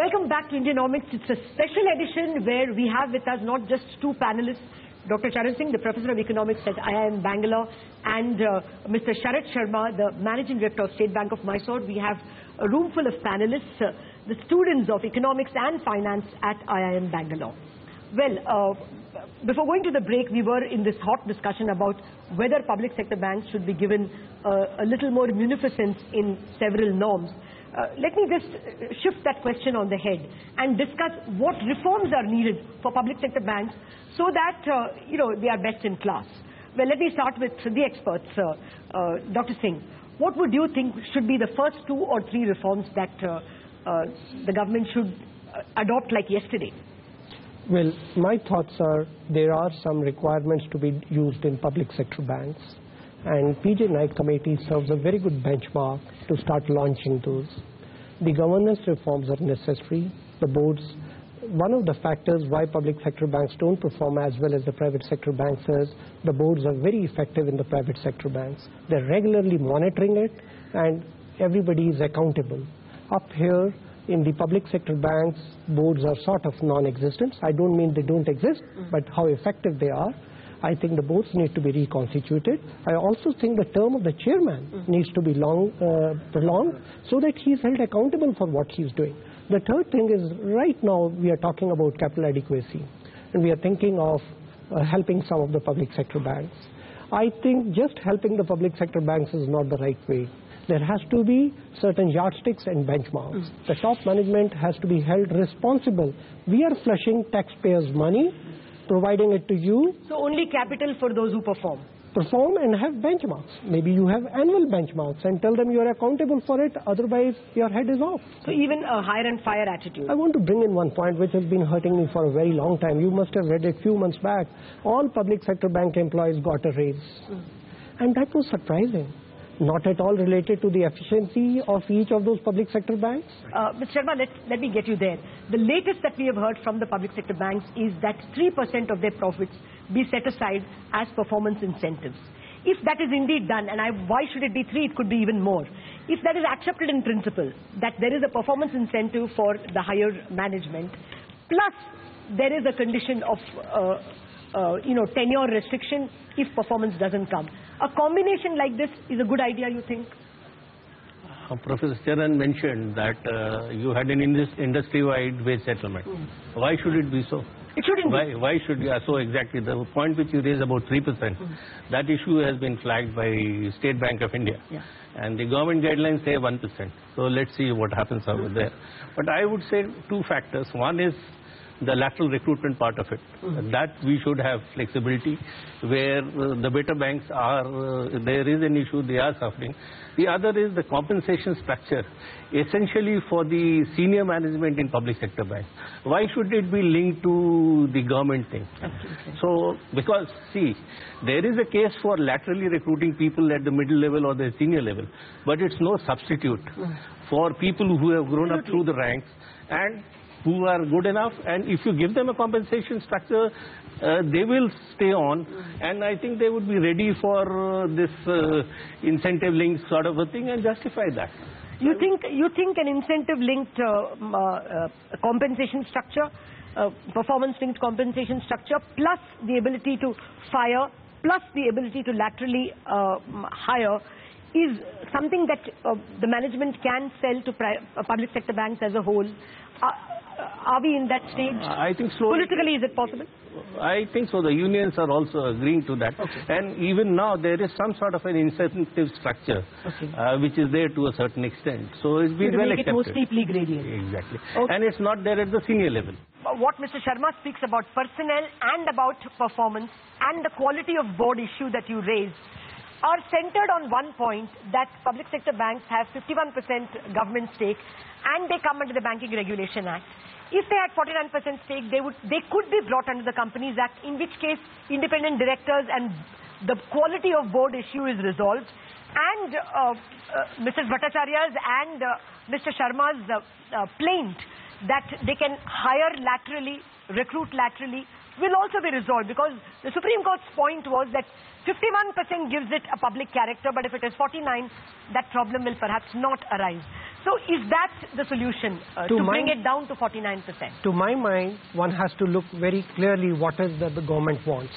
Welcome back to Indianomics. It's a special edition where we have with us not just two panelists, Dr. Charan Singh, the Professor of Economics at IIM Bangalore, and Mr. Sharad Sharma, the Managing Director of State Bank of Mysore. We have a room full of panelists, the students of Economics and Finance at IIM Bangalore. Well, before going to the break, we were in this hot discussion about whether public sector banks should be given a little more munificence in several norms. Let me just shift that question on the head and discuss what reforms are needed for public sector banks so that, they are best in class. Well, let me start with the experts. Dr. Singh, what would you think should be the first 2 or 3 reforms that the government should adopt like yesterday? Well, my thoughts are there are some requirements to be used in public sector banks. And PJ Naik committee serves a very good benchmark to start launching those. The governance reforms are necessary. The boards, one of the factors why public sector banks don't perform as well as the private sector banks is the boards are very effective in the private sector banks. They're regularly monitoring it and everybody is accountable. Up here in the public sector banks, boards are sort of non-existent. I don't mean they don't exist, but how effective they are. I think the boards need to be reconstituted. I also think the term of the chairman needs to be prolonged so that he's held accountable for what he's doing. The third thing is right now we are talking about capital adequacy and we are thinking of helping some of the public sector banks. I think just helping the public sector banks is not the right way. There has to be certain yardsticks and benchmarks. The top management has to be held responsible. We are flushing taxpayers' money, providing it to you. So only capital for those who perform? Perform and have benchmarks. Maybe you have annual benchmarks and tell them you are accountable for it, otherwise your head is off. So even a hire and fire attitude. I want to bring in one point which has been hurting me for a very long time. You must have read it a few months back. All public sector bank employees got a raise. And that was surprising. Not at all related to the efficiency of each of those public sector banks? Mr. Sharma, let me get you there. The latest that we have heard from the public sector banks is that 3% of their profits be set aside as performance incentives. If that is indeed done, and why should it be 3? It could be even more. If that is accepted in principle, that there is a performance incentive for the higher management, plus there is a condition of tenure restriction if performance doesn't come. A combination like this is a good idea, you think? Professor Charan mentioned that you had an industry-wide wage settlement. Why should it be so? It shouldn't be. Why should you? So exactly, the point which you raised about 3%, that issue has been flagged by State Bank of India. Yeah. And the government guidelines say 1%. So let's see what happens over there. But I would say 2 factors. One is the lateral recruitment part of it. That we should have flexibility where the better banks are, there is an issue, they are suffering. The other is the compensation structure, essentially for the senior management in public sector banks. Why should it be linked to the government thing? Absolutely. So, because see, there is a case for laterally recruiting people at the middle level or the senior level, but it's no substitute for people who have grown up through the ranks and who are good enough, and if you give them a compensation structure, they will stay on, and I think they would be ready for this incentive-linked sort of a thing and justify that. You think an incentive-linked compensation structure, performance-linked compensation structure, plus the ability to fire, plus the ability to laterally hire, is something that the management can sell to public sector banks as a whole? Are we in that stage? I think slowly. Politically, is it possible? I think so. The unions are also agreeing to that. Okay. And even now, there is some sort of an incentive structure, which is there to a certain extent. So it's been well accepted. To make it more steeply gradient. Exactly. Okay. And it's not there at the senior level. What Mr. Sharma speaks about personnel and about performance and the quality of board issue that you raised are centered on one point, that public sector banks have 51% government stake and they come under the Banking Regulation Act. If they had 49% stake, they could be brought under the Companies Act, in which case independent directors and the quality of board issue is resolved. And Mrs. Bhattacharya's and Mr. Sharma's plaint that they can hire laterally, recruit laterally, will also be resolved, because the Supreme Court's point was that 51% gives it a public character, but if it is 49, that problem will perhaps not arise. So is that the solution, to bring it down to 49%? To my mind, one has to look very clearly what is that the government wants.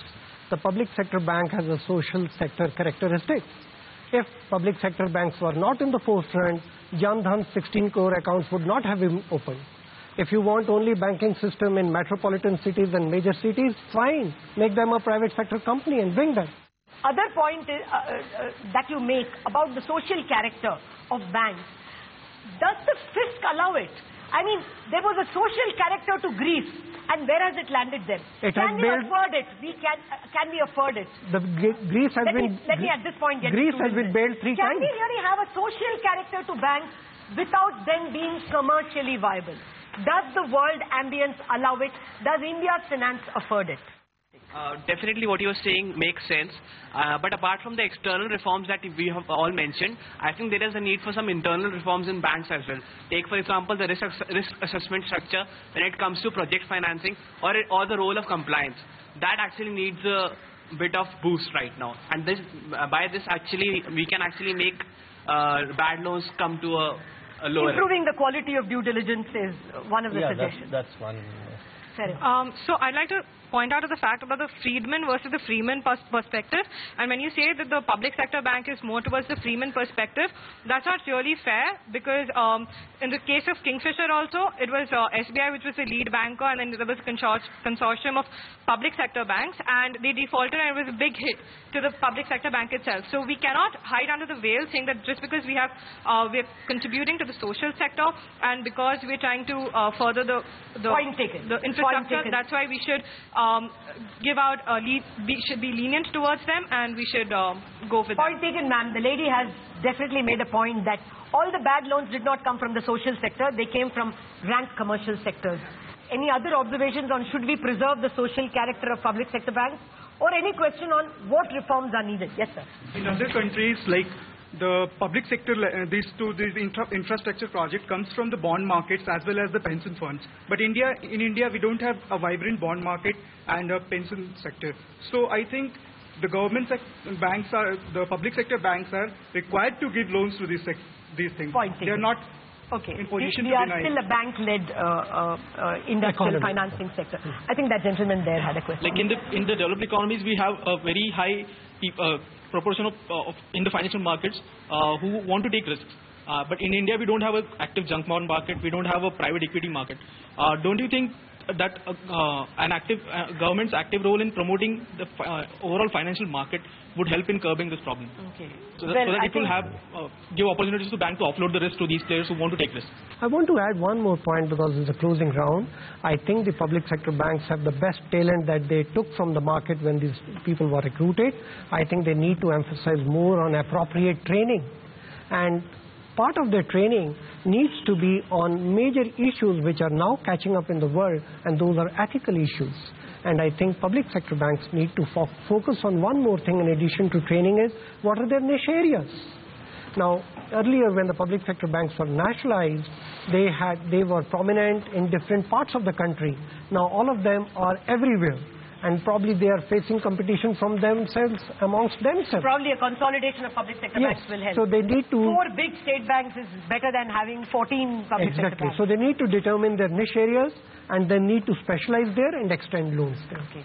The public sector bank has a social sector characteristic. If public sector banks were not in the forefront, Jan Dhan's 16 crore accounts would not have been opened. If you want only banking system in metropolitan cities and major cities, fine. Make them a private sector company and bring them. Other point is, that you make about the social character of banks, does the fisc allow it? I mean, there was a social character to Greece, and where has it landed them? Can we afford it? Can we afford it? Greece has been... Let me at this point get Greece has been bailed 3 times. Can we really have a social character to banks without them being commercially viable? Does the world ambience allow it? Does India's finance afford it? Definitely what you're saying makes sense. But apart from the external reforms that we have all mentioned, I think there is a need for some internal reforms in banks as well. Take, for example, the risk assessment structure when it comes to project financing or the role of compliance. That actually needs a bit of boost right now. And by this, actually, we can actually make bad loans come to a lower Improving the quality of due diligence is one of the suggestions. That's one. So I'd like to point out the fact about the freedman versus the freeman perspective. And when you say that the public sector bank is more towards the freeman perspective, that's not really fair, because in the case of Kingfisher also, it was SBI which was the lead banker, and then there was a consortium of public sector banks, and they defaulted, and it was a big hit to the public sector bank itself. So we cannot hide under the veil saying that just because we're contributing to the social sector, and because we're trying to further the infrastructure, that's why we should give out we should be lenient towards them, and we should go for that. Point taken, ma'am. The lady has definitely made a point that all the bad loans did not come from the social sector, they came from rank commercial sectors. Any other observations on should we preserve the social character of public sector banks, or any question on what reforms are needed? Yes, sir. In other countries, like the public sector, these infrastructure project comes from the bond markets as well as the pension funds. But in India, we don't have a vibrant bond market and a pension sector. So I think the the public sector banks are required to give loans to these things. They are not in position to deny. We are still a bank-led industrial financing sector. I think that gentleman there had a question. Like in the developed economies, we have a very high proportion of in the financial markets who want to take risks. But in India, we don't have an active junk bond market. We don't have a private equity market. Don't you think that an active government's active role in promoting the overall financial market would help in curbing this problem? Okay. So that it will have give opportunities to banks to offload the risk to these players who want to take risks. I want to add one more point, because it's a closing round. I think the public sector banks have the best talent that they took from the market when these people were recruited. I think they need to emphasize more on appropriate training, and part of their training needs to be on major issues which are now catching up in the world, and those are ethical issues. And I think public sector banks need to focus on one more thing in addition to training, is what are their niche areas. Now, earlier when the public sector banks were nationalized, they were prominent in different parts of the country. Now all of them are everywhere, and probably they are facing competition from themselves, amongst themselves. Probably a consolidation of public sector banks will help. So they need to... 4 big state banks is better than having 14 public sector banks. So they need to determine their niche areas, and they need to specialize there and extend loans there. Okay.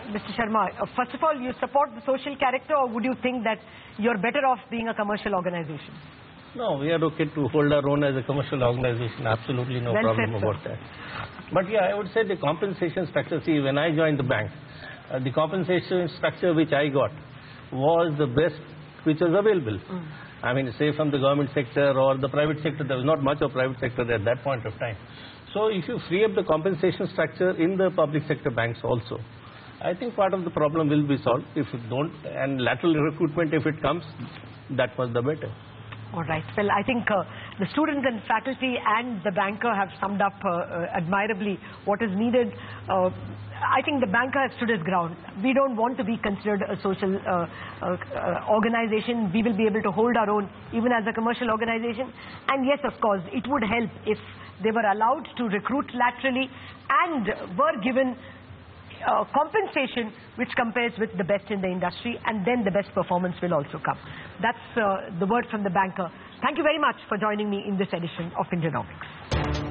Mr. Sharma, first of all, you support the social character, or would you think that you're better off being a commercial organization? No, we are okay to hold our own as a commercial organization. Absolutely no problem about that. But yeah, I would say the compensation structure. See, when I joined the bank, the compensation structure which I got was the best which was available. I mean, say from the government sector or the private sector, there was not much of private sector at that point of time. So if you free up the compensation structure in the public sector banks also, I think part of the problem will be solved. If you don't, and lateral recruitment, if it comes, that was the better. All right. Well, I think the students and faculty and the banker have summed up admirably what is needed. I think the banker has stood his ground. We don't want to be considered a social organization. We will be able to hold our own even as a commercial organization. And yes, of course, it would help if they were allowed to recruit laterally and were given compensation which compares with the best in the industry, and then the best performance will also come. That's the word from the banker. Thank you very much for joining me in this edition of Indianomics.